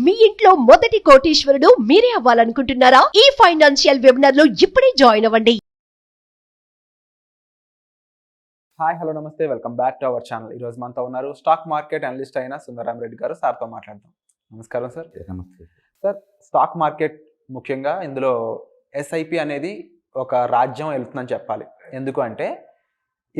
మీ ఇంట్లో మొదటి కోటీశ్వరుడు మీరే అవ్వాలనుకుంటున్నారా? ఈ ఫైనాన్షియల్ వెబినార్ లో ఇప్పుడే జాయిన్ అవ్వండి. హాయ్ హలో నమస్తే, welcome back to our channel. ఈరోజు మనతో ఉన్నారు స్టాక్ మార్కెట్ అనలిస్ట్ అయిన సుందరరామ్ రెడ్డి గారు. సార్తో మాట్లాడదాం. నమస్కారం సార్. నమస్తే సార్, స్టాక్ మార్కెట్ ముఖ్యంగా ఇందులో ఎస్ఐపి అనేది ఒక రాజ్యం వెళ్తుందని చెప్పాలి. ఎందుకు అంటే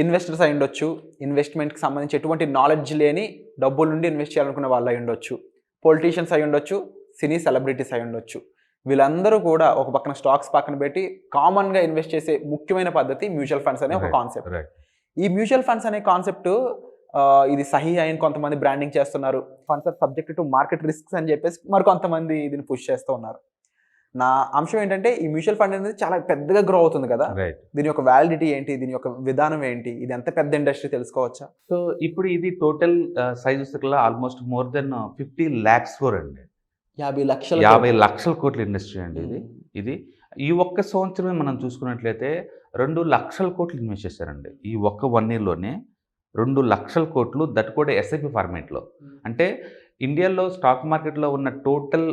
ఇన్వెస్టర్స్ అయి ఉండొచ్చు, ఇన్వెస్ట్మెంట్కి సంబంధించి ఎటువంటి నాలెడ్జ్ లేని డబ్బుల నుండి ఇన్వెస్ట్ చేయాలనుకునే వాళ్ళు అయి ఉండొచ్చు, పొలిటీషియన్స్ అయి ఉండొచ్చు, సినీ సెలబ్రిటీస్ అయి ఉండొచ్చు. వీళ్ళందరూ కూడా ఒక పక్కన స్టాక్స్ పక్కన పెట్టి కామన్గా ఇన్వెస్ట్ చేసే ముఖ్యమైన పద్ధతి మ్యూచువల్ ఫండ్స్ అనే ఒక కాన్సెప్ట్. ఈ మ్యూచువల్ ఫండ్స్ అనే కాన్సెప్ట్ ఇది సహీ అయిన కొంతమంది బ్రాండింగ్ చేస్తున్నారు. Funds are subject to market risks అని చెప్పేసి మరి కొంతమంది దీన్ని పుష్ చేస్తూ ఉన్నారు. నా అంశం ఏంటంటే ఈ మ్యూచువల్ ఫండ్ అనేది చాలా పెద్దగా గ్రో అవుతుంది కదా. దీని యొక్క వ్యాలిడిటీ ఏంటి, దీని యొక్క విధానం ఏంటి, ఇది ఎంత పెద్ద ఇండస్ట్రీ తెలుసుకోవచ్చా? సో ఇప్పుడు ఇది total sizes almost more than 50 lakhs crore అండి. 50 లక్షల కోట్ల ఇండస్ట్రీ అండి ఇది. ఈ ఒక్క సంవత్సరమే మనం చూసుకున్నట్లయితే 2 లక్షల కోట్లు ఇన్వెస్ట్ చేశారండి. ఈ ఒక్క 1 yearలోనే 2 లక్షల కోట్లు, దట్ కూడా ఎస్ఐపి ఫార్మేట్లో. అంటే ఇండియాలో స్టాక్ మార్కెట్లో ఉన్న టోటల్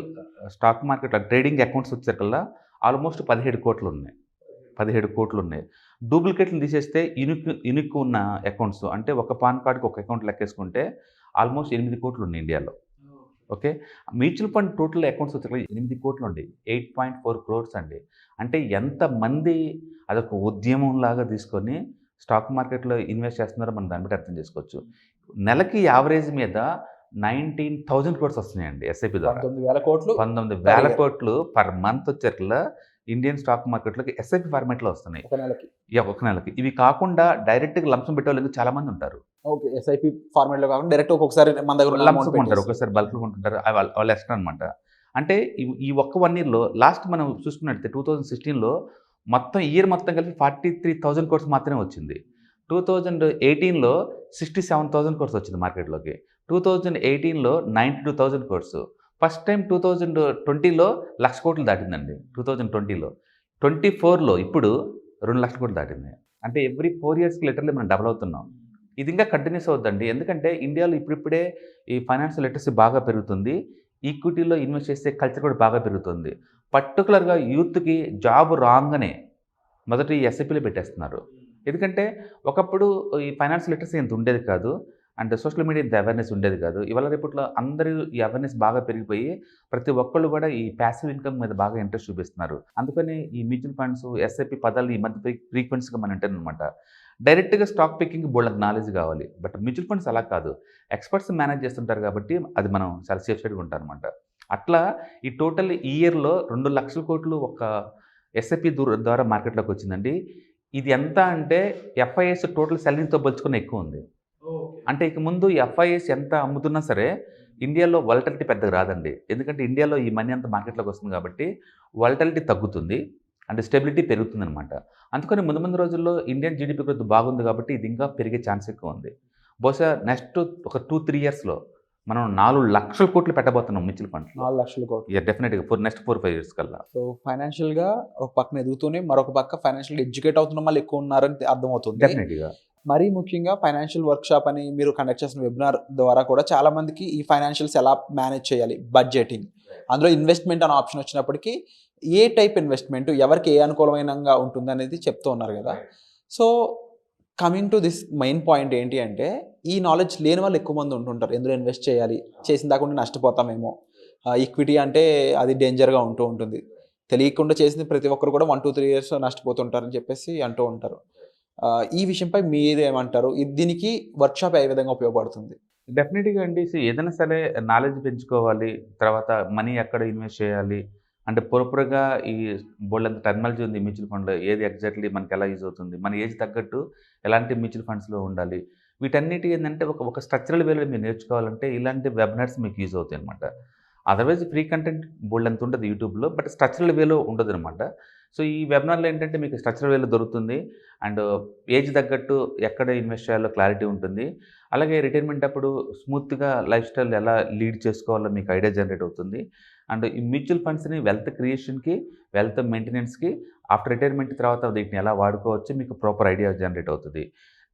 స్టాక్ మార్కెట్లో ట్రేడింగ్ అకౌంట్స్ వచ్చేకల్లా ఆల్మోస్ట్ 17 కోట్లు ఉన్నాయి. 17 కోట్లు ఉన్నాయి. డూప్లికేట్లు తీసేస్తే యూనిక్ ఉన్న అకౌంట్స్ అంటే ఒక పాన్ కార్డ్కి ఒక అకౌంట్ లెక్కేసుకుంటే ఆల్మోస్ట్ 8 కోట్లు ఉన్నాయి ఇండియాలో. Okay, mutual fund total accounts వచ్చే 8 కోట్లు ఉండి 8.4 crores అండి. అంటే ఎంతమంది అదొక ఉద్యమం లాగా తీసుకొని స్టాక్ మార్కెట్లో ఇన్వెస్ట్ చేస్తున్నారో మనం దాన్ని బట్టి అర్థం చేసుకోవచ్చు. నెలకి యావరేజ్ మీద 19,000 crores వస్తున్నాయండి ఎస్ఐపి ద్వారా. 19,000 కోట్లు పర్ మంత్ వచ్చేట్లా ఇండియన్ స్టాక్ మార్కెట్లోకి ఎస్ఐపి ఫార్మేట్లో వస్తున్నాయి ఒక నెలకి. ఇవి కాకుండా డైరెక్ట్గా లంసం పెట్టే వాళ్ళు చాలా మంది ఉంటారు. ఓకే, ఎస్ఐపి ఫార్మేట్లో కాకుండా డైరెక్ట్ ఒక్కొక్కసారి మన దగ్గర లంసం ఉంటారు, ఒక్కొక్కసారి బల్క్లో ఉంటుంటారు. వాళ్ళు ఎక్స్ట్రా అనమాట. అంటే ఈ ఒక్క 1 yearలో లాస్ట్ మనం చూసుకున్నట్లయితే 2016లో మొత్తం ఇయర్ మొత్తం కలిపి 43,000 crores మాత్రమే వచ్చింది. 2018లో 67,000 crores వచ్చింది మార్కెట్లోకి. 2018లో 92,000 crores. ఫస్ట్ టైం 2020లో 1,00,000 కోట్లు దాటిందండి. 2020లో 24లో ఇప్పుడు 2 లక్షల కోట్లు దాటింది. అంటే ఎవ్రీ 4 yearsకి లిటరల్లీ మనం డబల్ అవుతున్నాం. ఇది ఇంకా కంటిన్యూస్ అవుతుందండి. ఎందుకంటే ఇండియాలో ఇప్పుడిప్పుడే ఈ ఫైనాన్షియల్ లిటరసీ బాగా పెరుగుతుంది. ఈక్విటీలో ఇన్వెస్ట్ చేసే కల్చర్ కూడా బాగా పెరుగుతుంది. పర్టికులర్గా యూత్కి జాబ్ రాగానే మొదటి ఎస్ఐపీలో పెట్టేస్తున్నారు. ఎందుకంటే ఒకప్పుడు ఈ ఫైనాన్షియల్ లిటరసీ ఇంత ఉండేది కాదు, అండ్ సోషల్ మీడియా ఇంత అవేర్నెస్ ఉండేది కాదు. ఇవాళ రేపట్లో అందరూ ఈ అవేర్నెస్ బాగా పెరిగిపోయి ప్రతి ఒక్కళ్ళు కూడా ఈ ప్యాసివ్ ఇన్కమ్ మీద బాగా ఇంట్రెస్ట్ చూపిస్తున్నారు. అందుకని ఈ మ్యూచువల్ ఫండ్స్, ఎస్ఐపి పదాలు ఈ మధ్య ఫ్రీక్వెన్సీగా మనం అంటారనమాట. డైరెక్ట్గా స్టాక్ పికింగ్ బోల్డ్ నాలెడ్జ్ కావాలి. బట్ మ్యూచువల్ ఫండ్స్ అలా కాదు, ఎక్స్పర్ట్స్ మేనేజ్ చేస్తుంటారు కాబట్టి అది మనం చాలా సేఫ్ సైడ్గా ఉంటారనమాట. అట్లా ఈ టోటల్ ఈ ఇయర్లో 2 లక్షల కోట్లు ఒక ఎస్ఐపి ద్వారా మార్కెట్లోకి వచ్చిందండి. ఇది ఎంత అంటే ఎఫ్ఐఎస్ టోటల్ సెల్లింగ్తో పోల్చుకుని ఎక్కువ ఉంది. అంటే ఇక ముందు ఎఫ్ఐఎస్ ఎంత అమ్ముతున్నా సరే ఇండియాలో వాలటిలిటీ పెద్దగా రాదండి. ఎందుకంటే ఇండియాలో ఈ మనీ అంతా మార్కెట్లోకి వస్తుంది కాబట్టి వాలటిలిటీ తగ్గుతుంది అండ్ స్టెబిలిటీ పెరుగుతుంది అనమాట. అందుకని ముందు రోజుల్లో ఇండియన్ జీడిపి గ్రోత్ బాగుంది కాబట్టి ఇది ఇంకా పెరిగే ఛాన్స్ ఎక్కువ ఉంది. బహుశా నెక్స్ట్ ఒక 2-3 yearsలో మనం 4 లక్షల కోట్లు పెట్టబోతున్నాం మ్యూచువల్ ఫండ్స్. 4 లక్షల కోట్లు డెఫినెట్గా నెక్స్ట్ 4-5 years కల్లా. సో ఫైనాన్షియల్గా ఒక పక్కన ఎదుగుతూనే మరొక పక్క ఫైనాన్షియల్గా ఎడ్యుకేట్ అవుతున్న వాళ్ళు ఎక్కువ ఉన్నారని అర్థమవుతుంది. డెఫినెట్గా మరీ ముఖ్యంగా ఫైనాన్షియల్ వర్క్షాప్ అని మీరు కండక్ట్ చేసిన వెబినార్ ద్వారా కూడా చాలా మందికి ఈ ఫైనాన్షియల్స్ ఎలా మేనేజ్ చేయాలి, బడ్జెటింగ్, అందులో ఇన్వెస్ట్మెంట్ అనే ఆప్షన్ వచ్చినప్పటికీ ఏ టైప్ ఇన్వెస్ట్మెంట్ ఎవరికి ఏ అనుకూలమైనగా ఉంటుంది అనేది చెప్తూ ఉన్నారు కదా. So coming to this main point ఏంటి అంటే ఈ నాలెడ్జ్ లేని వాళ్ళు ఎక్కువ మంది ఉంటుంటారు. ఎందులో ఇన్వెస్ట్ చేయాలి, చేసిన దాకా నష్టపోతామేమో, ఈక్విటీ అంటే అది డేంజర్గా ఉంటూ ఉంటుంది, తెలియకుండా చేసిన ప్రతి ఒక్కరు కూడా 1-2-3 years నష్టపోతుంటారని చెప్పేసి అంటూ ఉంటారు. ఈ విషయంపై మీరేమంటారు? దీనికి వర్క్షాప్ ఏ విధంగా ఉపయోగపడుతుంది? డెఫినెట్గా అండి. ఏదైనా సరే నాలెడ్జ్ పెంచుకోవాలి, తర్వాత మనీ ఎక్కడ ఇన్వెస్ట్ చేయాలి అంటే పొరపురగా ఈ బోల్డ్ టెక్నాలజీ ఉంది మ్యూచువల్ ఫండ్లో. ఏది ఎగ్జాక్ట్లీ మనకి ఎలా యూజ్ అవుతుంది, మన ఏజ్ తగ్గట్టు ఎలాంటి మ్యూచువల్ ఫండ్స్లో ఉండాలి, వీటన్నిటి ఏంటంటే ఒక స్ట్రక్చరల్ వేలో మీరు నేర్చుకోవాలంటే ఇలాంటి వెబినార్స్ మీకు యూజ్ అవుతాయి అనమాట. అదర్వైజ్ ఫ్రీ కంటెంట్ బోల్డ్ అంత ఉంటుంది యూట్యూబ్లో, బట్ స్ట్రక్చరల్ వేలో ఉండదు అనమాట. సో ఈ వెబినార్లో ఏంటంటే మీకు స్ట్రక్చరల్ వేలో దొరుకుతుంది అండ్ ఏజ్ తగ్గట్టు ఎక్కడ ఇన్వెస్ట్ చేయాలో క్లారిటీ ఉంటుంది. అలాగే రిటైర్మెంట్ అప్పుడు స్మూత్గా లైఫ్ స్టైల్ ఎలా లీడ్ చేసుకోవాలో మీకు ఐడియా జనరేట్ అవుతుంది. అండ్ ఈ మ్యూచువల్ ఫండ్స్ని వెల్త్ క్రియేషన్కి, వెల్త్ మెయింటెనెన్స్కి, ఆఫ్టర్ రిటైర్మెంట్ తర్వాత వీటిని ఎలా వాడుకోవచ్చు మీకు ప్రాపర్ ఐడియా జనరేట్ అవుతుంది.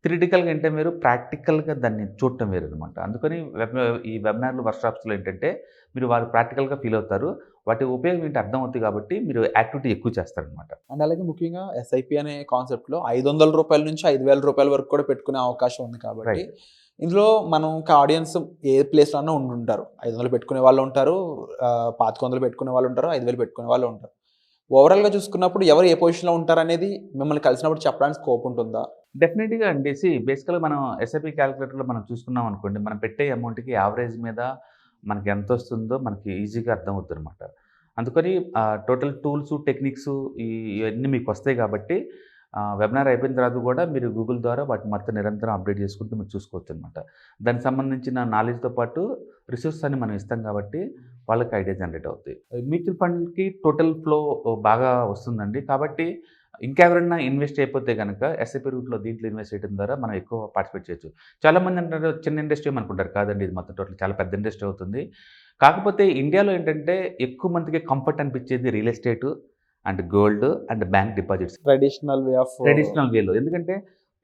థియరిటికల్గా అంటే వేరు, ప్రాక్టికల్గా దాన్ని చూడటం వేరు అనమాట. అందుకని ఈ వెబినార్లు వర్క్షాప్స్లో ఏంటంటే మీరు వారు ప్రాక్టికల్గా ఫీల్ అవుతారు, వాటి ఉపయోగం ఏంటి అర్థం అవుతుంది, కాబట్టి మీరు యాక్టివిటీ ఎక్కువ చేస్తారనమాట. అండ్ అలాగే ముఖ్యంగా ఎస్ఐపి అనే కాన్సెప్ట్లో ₹500 నుంచి ₹5,000 వరకు కూడా పెట్టుకునే అవకాశం ఉంది కాబట్టి ఇందులో మనం ఆడియన్స్ ఏ ప్లేస్లో అన్నా ఉంటుంటారు. 500 పెట్టుకునే వాళ్ళు ఉంటారు, 2500 పెట్టుకునే వాళ్ళు ఉంటారు, 5,000 పెట్టుకునే వాళ్ళు ఉంటారు. ఓవరాల్గా చూసుకున్నప్పుడు ఎవరు ఏ పొజిషన్లో ఉంటారు అనేది మిమ్మల్ని కలిసినప్పుడు చెప్పడానికి స్కోప్ ఉంటుందా? డెఫినెట్గా అండి. బేసికల్గా మనం ఎస్ఐపి క్యాలిక్యులేటర్లో మనం చూసుకున్నాం అనుకోండి, మనం పెట్టే అమౌంట్కి యావరేజ్ మీద మనకి ఎంత వస్తుందో మనకి ఈజీగా అర్థమవుతుంది అనమాట. అందుకని టోటల్ టూల్స్, టెక్నిక్స్ ఇవన్నీ మీకు వస్తాయి కాబట్టి వెబినార్ అయిపోయిన తర్వాత కూడా మీరు గూగుల్ ద్వారా వాటిని మొత్తం నిరంతరం అప్డేట్ చేసుకుంటూ మీరు చూసుకోవచ్చు అనమాట. దానికి సంబంధించిన నాలెడ్జ్తో పాటు రిసోర్స్ అని మనం ఇస్తాం కాబట్టి వాళ్ళకి ఐడియా జనరేట్ అవుతాయి. మ్యూచువల్ ఫండ్కి టోటల్ ఫ్లో బాగా వస్తుందండి. కాబట్టి ఇంకెవరైనా ఇన్వెస్ట్ అయిపోతే కనుక ఎస్ఐపి రూట్లో దీంట్లో ఇన్వెస్ట్ చేయడం ద్వారా మనం ఎక్కువ పార్టిసిపేట్ చేయొచ్చు. చాలామంది అంటారు చిన్న ఇండస్ట్రీ అనుకుంటారు, కాదండి, ఇది మొత్తం టోటల్ చాలా పెద్ద ఇండస్ట్రీ అవుతుంది. కాకపోతే ఇండియాలో ఏంటంటే ఎక్కువ మందికి కంఫర్ట్ అనిపించేది real estate and gold and bank deposits, traditional వేలో. ఎందుకంటే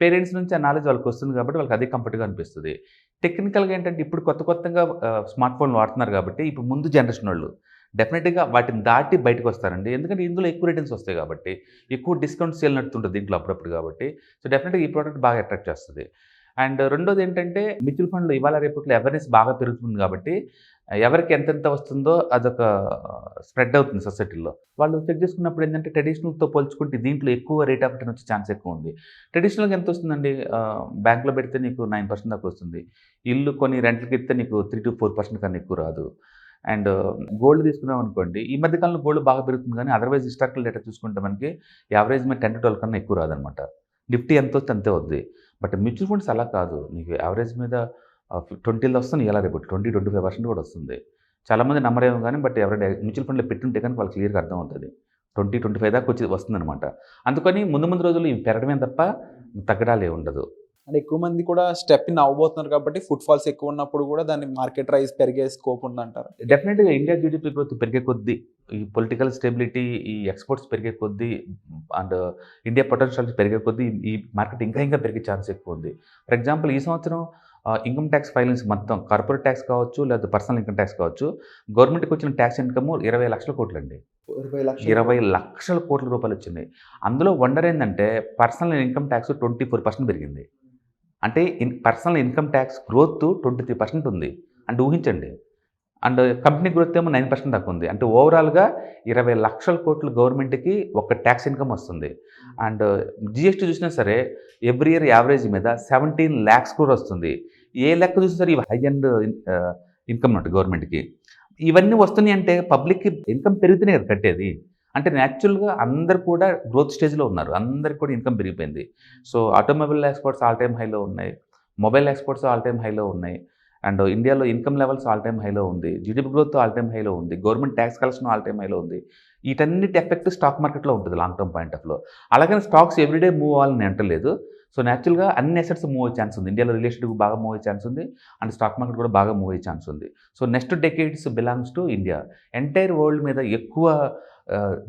పేరెంట్స్ నుంచి ఆ నాలెడ్జ్ వాళ్ళకి వస్తుంది కాబట్టి వాళ్ళకి అదే కంఫర్ట్గా అనిపిస్తుంది. టెక్నికల్గా ఏంటంటే ఇప్పుడు కొత్తగా స్మార్ట్ ఫోన్లు వాడుతున్నారు కాబట్టి ఇప్పుడు ముందు జనరేషన్ వాళ్ళు డెఫినెట్గా వాటిని దాటి బయటకు వస్తారండి. ఎందుకంటే ఇందులో ఎక్కువ రిటర్న్స్ వస్తాయి కాబట్టి, ఎక్కువ డిస్కౌంట్ సేల్ నడుతుంటుంది దీంట్లో అప్పుడప్పుడు కాబట్టి. సో డెఫినెట్గా ఈ ప్రోడక్ట్ బాగా అట్రాక్ట్ చేస్తుంది. అండ్ రెండోది ఏంటంటే మ్యూచువల్ ఫండ్లో ఇవాళ రేపట్లో అవేర్నెస్ బాగా పెరుగుతుంది కాబట్టి ఎవరికి ఎంతెంత వస్తుందో అదొక స్ప్రెడ్ అవుతుంది సొసైటీలో. వాళ్ళు చెక్ చేసుకున్నప్పుడు ఏంటంటే ట్రెడిషనల్తో పోల్చుకుంటే దీంట్లో ఎక్కువ రేట్ ఆఫ్ రిటర్న్ వచ్చే ఛాన్స్ ఎక్కువ ఉంది. ట్రెడిషనల్గా ఎంత వస్తుందండి, బ్యాంక్లో పెడితే నీకు 9% దాకా వస్తుంది. ఇల్లు కొన్ని రెంట్లకి ఇస్తే నీకు 3 to 4% కన్నా ఎక్కువ రాదు. అండ్ గోల్డ్ తీసుకున్నాం అనుకోండి, ఈ మధ్యకాలంలో గోల్డ్ బాగా పెరుగుతుంది కానీ అదర్వైజ్ హిస్టారికల్ డేటా చూసుకుంటే మనకి యావరేజ్ మీద 10 to 12 కన్నా ఎక్కువ రాదనమాట. నిఫ్టీ ఎంత వస్తే అంతే వద్ది. బట్ మ్యూచువల్ ఫండ్స్ అలా కాదు, నీకు యావరేజ్ మీద 20లో వస్తుంది, ఇలా రేపు 20-25% కూడా వస్తుంది. చాలామంది నమ్మరేమో కానీ బట్ ఎవరైనా మ్యూచువల్ ఫండ్లో పెట్టుంటే కానీ వాళ్ళకి క్లియర్గా అర్థం అవుతుంది, 20-25 దాకా వస్తుందన్నమాట. అందుకని ముందు రోజులు ఇవి పెరగడమే తప్ప తగ్గడాలే ఉండదు. అంటే ఎక్కువ మంది కూడా స్టెప్ ఇన్ అవ్వబోతున్నారు కాబట్టి ఫుట్ ఫాల్స్ ఎక్కువ ఉన్నప్పుడు కూడా దాన్ని మార్కెట్ రైజ్ పెరిగే స్కోప్ ఉందంటారు. డెఫినెట్గా ఇండియా జీడిపి గ్రోత్ పెరిగే కొద్దీ, ఈ పొలిటికల్ స్టెబిలిటీ, ఈ ఎక్స్పోర్ట్స్ పెరిగే కొద్దీ అండ్ ఇండియా పొటెన్షియల్ పెరిగే కొద్దీ ఈ మార్కెట్ ఇంకా పెరిగే ఛాన్స్ ఎక్కువ ఉంది. ఫర్ ఎగ్జాంపుల్ ఈ సంవత్సరం ఇన్కమ్ ట్యాక్స్ ఫైలింగ్స్ మొత్తం కార్పొరేట్ ట్యాక్స్ కావచ్చు లేదా పర్సనల్ ఇన్కమ్ ట్యాక్స్ కావచ్చు, గవర్నమెంట్కి వచ్చిన ట్యాక్స్ ఇన్కమ్ 20 లక్షల కోట్లు అండి. 20 లక్షల కోట్ల రూపాయలు వచ్చినాయి. అందులో వండర్ ఏంటంటే పర్సనల్ ఇన్కమ్ ట్యాక్స్ 24% పెరిగింది. అంటే పర్సనల్ ఇన్కమ్ ట్యాక్స్ గ్రోత్ 23% ఉంది అంటే ఊహించండి. అండ్ కంపెనీ గ్రోత్ ఏమో 9% దాకా ఉంది. అంటే ఓవరాల్గా 20 లక్షల కోట్లు గవర్నమెంట్కి ఒక ట్యాక్స్ ఇన్కమ్ వస్తుంది. అండ్ జిఎస్టీ చూసినా సరే ఎవ్రీ ఇయర్ యావరేజ్ మీద 17 lakhs కూడా వస్తుంది. ఏ లెక్క చూసినా సరే ఇవి హై అండ్ ఇన్కమ్ ఉంటుంది గవర్నమెంట్కి. ఇవన్నీ వస్తున్నాయి అంటే పబ్లిక్కి ఇన్కమ్ పెరిగితేనే కదా కట్టేది. అంటే న్యాచురల్గా అందరు కూడా గ్రోత్ స్టేజ్లో ఉన్నారు, అందరికి కూడా ఇన్కమ్ పెరిగిపోయింది. So automobile exports all time హైలో ఉన్నాయి, మొబైల్ ఎక్స్పోర్ట్స్ ఆల్ టైమ్ హైలో ఉన్నాయి. అండ్ ఇండియాలో ఇన్కమ్ లెవెల్స్ ఆల్ టైమ్ హైలో ఉంది, జీడిపి గ్రోత్ ఆల్ టైమ్ హైలో ఉంది, government tax collection all time హైలో ఉంది. వీటన్నిటి ఎఫెక్ట్ స్టాక్ మార్కెట్లో ఉంటుంది లాంగ్ టర్మ్ పాయింట్ ఆఫ్లో. అలాగే స్టాక్స్ ఎవ్రీడే మూవ్ అవ్వాలని అంటలేదు. సో న్యాచురల్గా అన్ని అసెట్స్ మూవ్ అయ్యే ఛాన్స్ ఉంది. ఇండియాలో రియల్ ఎస్టేట్ బాగా మూవ్ అయ్యే ఛాన్స్ ఉంది అండ్ స్టాక్ మార్కెట్ కూడా బాగా మూవ్ అయ్యే ఛాన్స్ ఉంది. So next decades belongs to India. Entire world మీద ఎక్కువ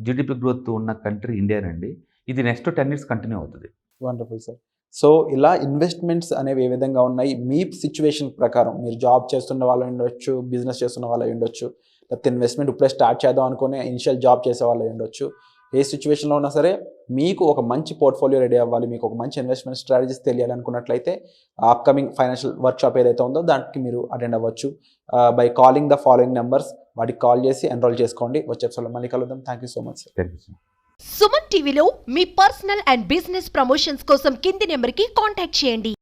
జీడిపి గ్రోత్ ఉన్న కంట్రీ ఇండియానండి. ఇది నెక్స్ట్ 10 years కంటిన్యూ అవుతుంది. Wonderful sir. సో ఇలా ఇన్వెస్ట్మెంట్స్ అనేవి ఏ విధంగా ఉన్నాయి, మీ సిచ్యువేషన్ ప్రకారం మీరు జాబ్ చేస్తున్న వాళ్ళు ఉండొచ్చు, బిజినెస్ చేస్తున్న వాళ్ళు ఉండొచ్చు, లేకపోతే ఇన్వెస్ట్మెంట్ ఇప్పుడే స్టార్ట్ చేద్దాం అనుకునే ఇనిషియల్ జాబ్ చేసే వాళ్ళు ఉండొచ్చు, ఏ సిచ్యువేషన్లో ఉన్నా సరే మీకు ఒక మంచి పోర్ట్ఫోలియో రెడీ అవ్వాలి, మీకు ఒక మంచి ఇన్వెస్ట్మెంట్ స్ట్రాటజీస్ తెలియాలనుకున్నట్లయితే అప్కమింగ్ ఫైనాన్షియల్ వర్క్షాప్ ఏదైతే ఉందో దానికి మీరు అటెండ్ అవ్వచ్చు by calling the following numbers. వాటికి కాల్ చేసి ఎన్రోల్ చేసుకోండి. వచ్చే ఎపిసోడ్లో మళ్ళీ కలుద్దాం. Thank you so much sir. Thank you sir. Suman టీవీలో మీ పర్సనల్ అండ్ బిజినెస్ ప్రమోషన్స్ కోసం కింది నెంబర్కి కాంటాక్ట్ చేయండి.